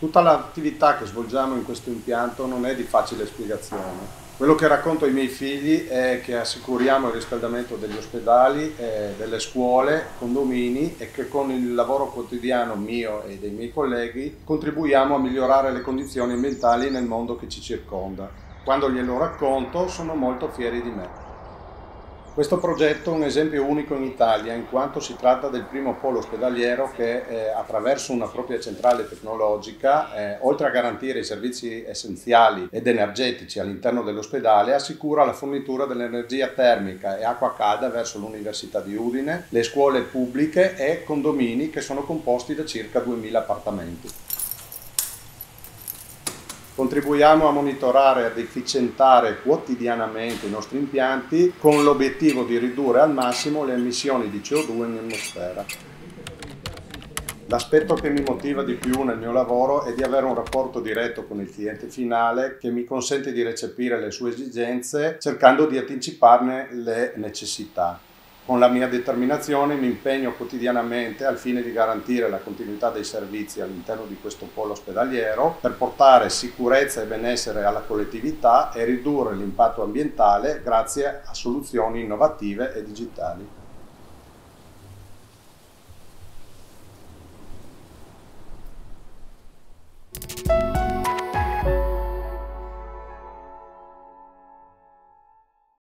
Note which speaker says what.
Speaker 1: Tutta l'attività che svolgiamo in questo impianto non è di facile spiegazione. Quello che racconto ai miei figli è che assicuriamo il riscaldamento degli ospedali, delle scuole, condomini e che con il lavoro quotidiano mio e dei miei colleghi contribuiamo a migliorare le condizioni ambientali nel mondo che ci circonda. Quando glielo racconto sono molto fieri di me. Questo progetto è un esempio unico in Italia, in quanto si tratta del primo polo ospedaliero che, attraverso una propria centrale tecnologica, oltre a garantire i servizi essenziali ed energetici all'interno dell'ospedale, assicura la fornitura dell'energia termica e acqua calda verso l'Università di Udine, le scuole pubbliche e condomini che sono composti da circa 2000 appartamenti. Contribuiamo a monitorare e ad efficientare quotidianamente i nostri impianti con l'obiettivo di ridurre al massimo le emissioni di CO2 in atmosfera. L'aspetto che mi motiva di più nel mio lavoro è di avere un rapporto diretto con il cliente finale che mi consente di recepire le sue esigenze cercando di anticiparne le necessità. Con la mia determinazione mi impegno quotidianamente al fine di garantire la continuità dei servizi all'interno di questo polo ospedaliero per portare sicurezza e benessere alla collettività e ridurre l'impatto ambientale grazie a soluzioni innovative e digitali.